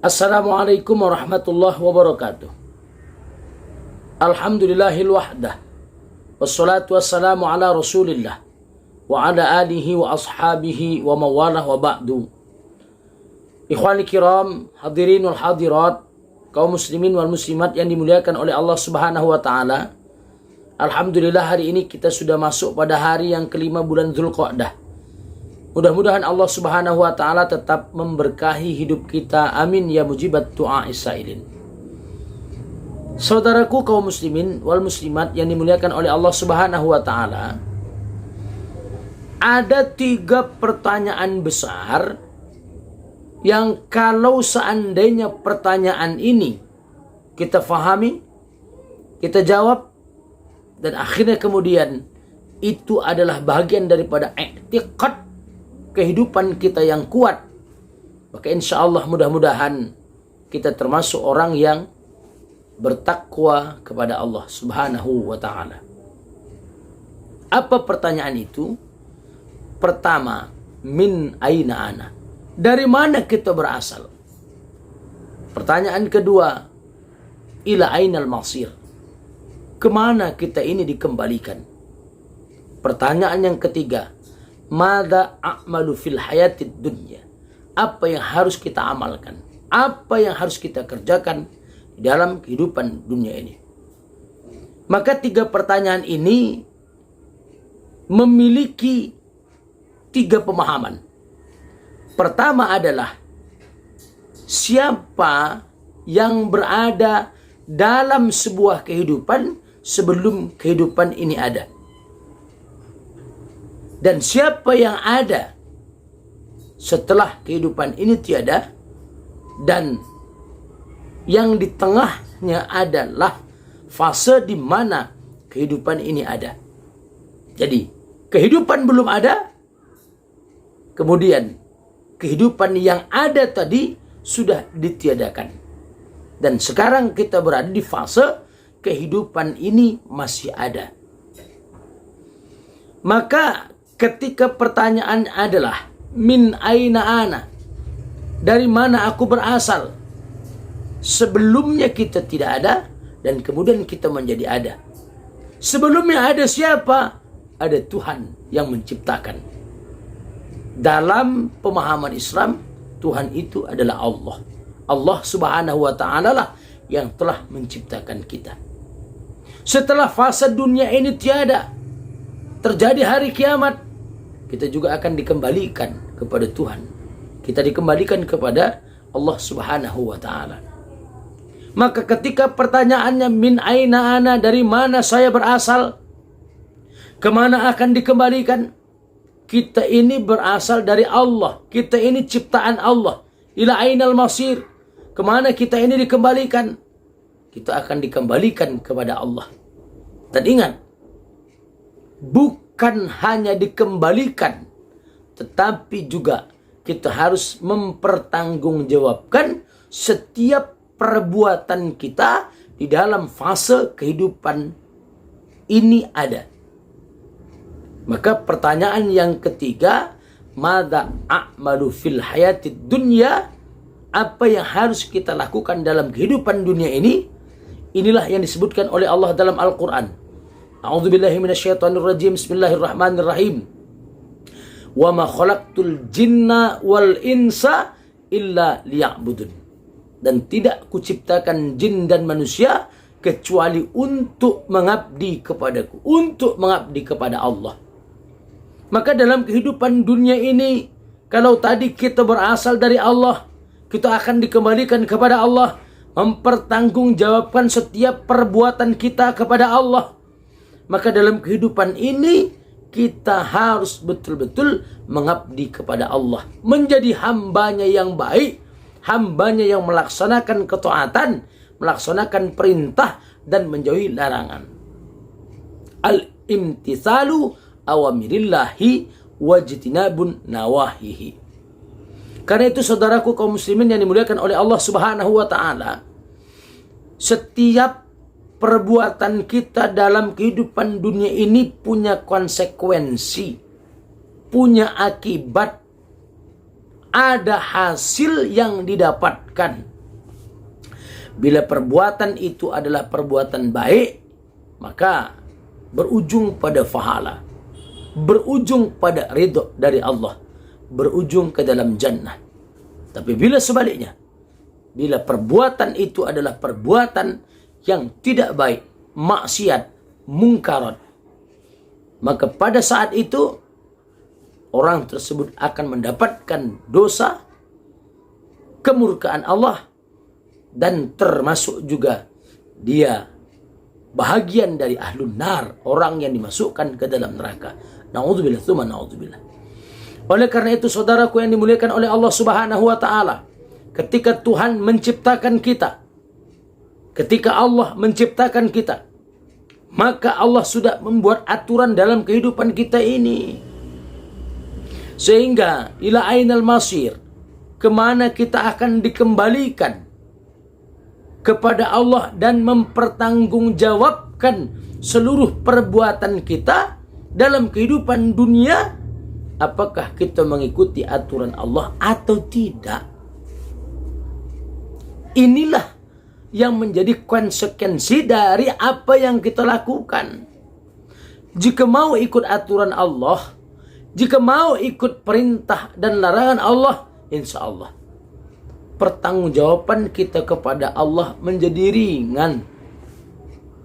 Assalamualaikum warahmatullahi wabarakatuh. Alhamdulillahil wahdah. Wassalatu wassalamu ala rasulillah. Wa ala alihi wa ashabihi wa mawalah wa ba'du. Ikhwani kiram, hadirin wal hadirat, kaum muslimin wal muslimat yang dimuliakan oleh Allah subhanahu wa ta'ala. Alhamdulillah hari ini kita sudah masuk pada hari yang kelima bulan Dzulqa'dah. Mudah-mudahan Allah subhanahu wa ta'ala tetap memberkahi hidup kita. Amin ya mujibat du'a isailin. Saudaraku kaum muslimin wal muslimat yang dimuliakan oleh Allah subhanahu wa ta'ala, ada 3 pertanyaan besar yang kalau seandainya pertanyaan ini kita fahami, kita jawab, dan akhirnya kemudian itu adalah bagian daripada i'tiqad kehidupan kita yang kuat, maka insya Allah mudah-mudahan kita termasuk orang yang bertakwa kepada Allah subhanahu wa ta'ala. Apa pertanyaan itu? Pertama, min aina ana, dari mana kita berasal? Pertanyaan kedua, ila ainal masir, kemana kita ini dikembalikan? Pertanyaan yang ketiga, mada a'malu fil hayatid dunya, apa yang harus kita amalkan, apa yang harus kita kerjakan dalam kehidupan dunia ini. Maka 3 pertanyaan ini memiliki 3 pemahaman. Pertama adalah siapa yang berada dalam sebuah kehidupan sebelum kehidupan ini ada, dan siapa yang ada setelah kehidupan ini tiada, dan yang di tengahnya adalah fase di mana kehidupan ini ada. Jadi kehidupan belum ada, kemudian kehidupan yang ada tadi sudah ditiadakan, dan sekarang kita berada di fase kehidupan ini masih ada. Maka ketika pertanyaan adalah min aina ana, dari mana aku berasal, sebelumnya kita tidak ada dan kemudian kita menjadi ada. Sebelumnya ada siapa? Ada Tuhan yang menciptakan. Dalam pemahaman Islam, Tuhan itu adalah Allah. Allah subhanahu wa ta'ala lah yang telah menciptakan kita. Setelah fase dunia ini tiada, terjadi hari kiamat, kita juga akan dikembalikan kepada Tuhan. Kita dikembalikan kepada Allah subhanahu wa ta'ala. Maka ketika pertanyaannya min aina ana, dari mana saya berasal, kemana akan dikembalikan? Kita ini berasal dari Allah. Kita ini ciptaan Allah. Ila ainal masir, kemana kita ini dikembalikan? Kita akan dikembalikan kepada Allah. Dan ingat, bukan hanya dikembalikan, tetapi juga kita harus mempertanggungjawabkan setiap perbuatan kita di dalam fase kehidupan ini ada. Maka pertanyaan yang ketiga, mada a'malu fil hayatid dunya, apa yang harus kita lakukan dalam kehidupan dunia ini? Inilah yang disebutkan oleh Allah dalam Al-Quran. A'udzubillahi minasyaitonirrajim. Bismillahirrahmanirrahim. Wa ma khalaqtul jinna wal insa illa liya'budun. Dan tidak kuciptakan jin dan manusia kecuali untuk mengabdi kepadaku, untuk mengabdi kepada Allah. Maka dalam kehidupan dunia ini, kalau tadi kita berasal dari Allah, kita akan dikembalikan kepada Allah, mempertanggungjawabkan setiap perbuatan kita kepada Allah. Maka dalam kehidupan ini kita harus betul-betul mengabdi kepada Allah, menjadi hambanya yang baik, hambanya yang melaksanakan ketaatan, melaksanakan perintah dan menjauhi larangan. Al-imtithalu awamirillahi wajtinabun nawahihi. Karena itu saudaraku kaum muslimin yang dimuliakan oleh Allah subhanahu wa ta'ala, setiap perbuatan kita dalam kehidupan dunia ini punya konsekuensi, punya akibat, ada hasil yang didapatkan. Bila perbuatan itu adalah perbuatan baik, maka berujung pada pahala, berujung pada ridho dari Allah, berujung ke dalam jannah. Tapi bila sebaliknya, bila perbuatan itu adalah perbuatan yang tidak baik, maksiat, mungkarat, maka pada saat itu orang tersebut akan mendapatkan dosa, kemurkaan Allah, dan termasuk juga dia bahagian dari ahlun nar, orang yang dimasukkan ke dalam neraka. Na'udzubillah, tsumma na'udzubillah. Oleh karena itu, saudaraku yang dimuliakan oleh Allah Subhanahu wa taala, ketika Tuhan menciptakan kita, ketika Allah menciptakan kita, maka Allah sudah membuat aturan dalam kehidupan kita ini. Sehingga ila ainal masir, kemana kita akan dikembalikan kepada Allah dan mempertanggungjawabkan seluruh perbuatan kita dalam kehidupan dunia. Apakah kita mengikuti aturan Allah atau tidak? Inilah yang menjadi konsekuensi dari apa yang kita lakukan. Jika mau ikut aturan Allah, jika mau ikut perintah dan larangan Allah, insya Allah pertanggungjawaban kita kepada Allah menjadi ringan.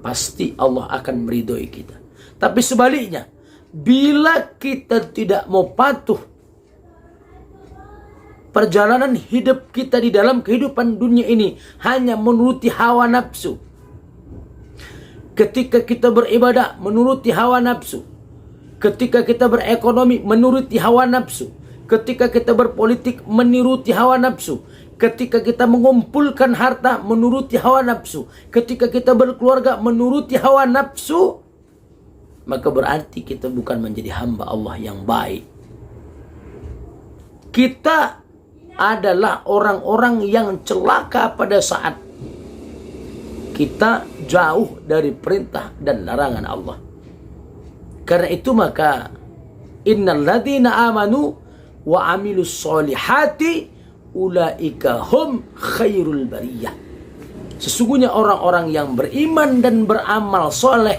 Pasti Allah akan meridhoi kita. Tapi sebaliknya, bila kita tidak mau patuh, perjalanan hidup kita di dalam kehidupan dunia ini hanya menuruti hawa nafsu. Ketika kita beribadah menuruti hawa nafsu, ketika kita berekonomi menuruti hawa nafsu, ketika kita berpolitik menuruti hawa nafsu, ketika kita mengumpulkan harta menuruti hawa nafsu, ketika kita berkeluarga menuruti hawa nafsu, maka berarti kita bukan menjadi hamba Allah yang baik. Kita adalah orang-orang yang celaka pada saat kita jauh dari perintah dan larangan Allah. Karena itu maka innal ladzina amanu wa amilus solihati ulaika hum khairul bariyah. Sesungguhnya orang-orang yang beriman dan beramal soleh,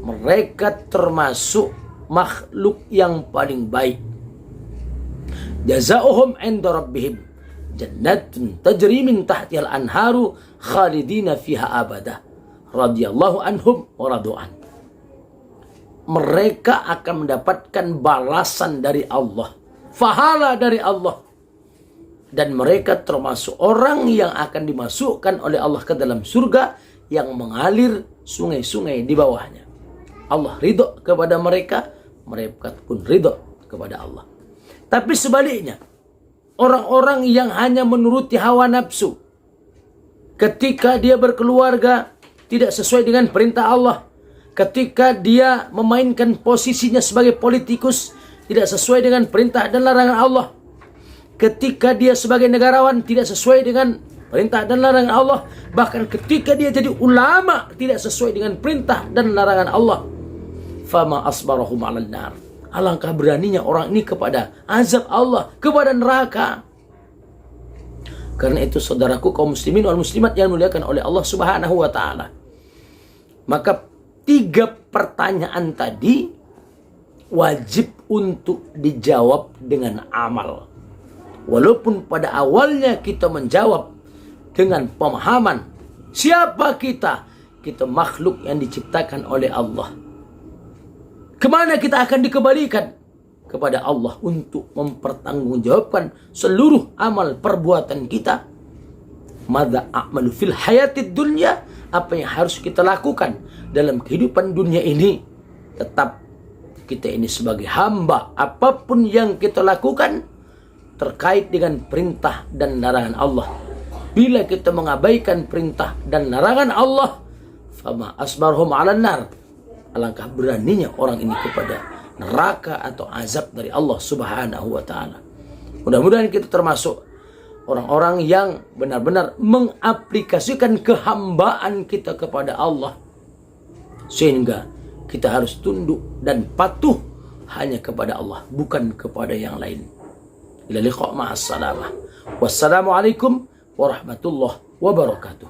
mereka termasuk makhluk yang paling baik. Jazaohum 'inda rabbihim jannatun tajri min tahtihal anharu khalidina fiha abada radhiyallahu anhum wa radu'an. Mereka akan mendapatkan balasan dari Allah, pahala dari Allah, dan mereka termasuk orang yang akan dimasukkan oleh Allah ke dalam surga yang mengalir sungai-sungai di bawahnya. Allah ridho kepada mereka, mereka pun ridho kepada Allah. Tapi sebaliknya, orang-orang yang hanya menuruti hawa nafsu, ketika dia berkeluarga tidak sesuai dengan perintah Allah, ketika dia memainkan posisinya sebagai politikus tidak sesuai dengan perintah dan larangan Allah, ketika dia sebagai negarawan tidak sesuai dengan perintah dan larangan Allah, bahkan ketika dia jadi ulama tidak sesuai dengan perintah dan larangan Allah, fama asbarahum 'alan nar. Alangkah beraninya orang ini kepada azab Allah, kepada neraka. Karena itu saudaraku kaum muslimin wal muslimat yang dimuliakan oleh Allah Subhanahu wa taala, maka 3 pertanyaan tadi wajib untuk dijawab dengan amal. Walaupun pada awalnya kita menjawab dengan pemahaman siapa kita, kita makhluk yang diciptakan oleh Allah. Kemana kita akan dikembalikan? Kepada Allah untuk mempertanggungjawabkan seluruh amal perbuatan kita. Madza a'malu fil hayatid dunya, apa yang harus kita lakukan dalam kehidupan dunia ini. Tetap kita ini sebagai hamba, apapun yang kita lakukan terkait dengan perintah dan larangan Allah. Bila kita mengabaikan perintah dan larangan Allah, fama asbarhum 'alan nar. Alangkah beraninya orang ini kepada neraka atau azab dari Allah Subhanahu wa taala. Mudah-mudahan kita termasuk orang-orang yang benar-benar mengaplikasikan kehambaan kita kepada Allah, sehingga kita harus tunduk dan patuh hanya kepada Allah, bukan kepada yang lain. Ila liqa' ma'as salamah. Wassalamualaikum warahmatullahi wabarakatuh.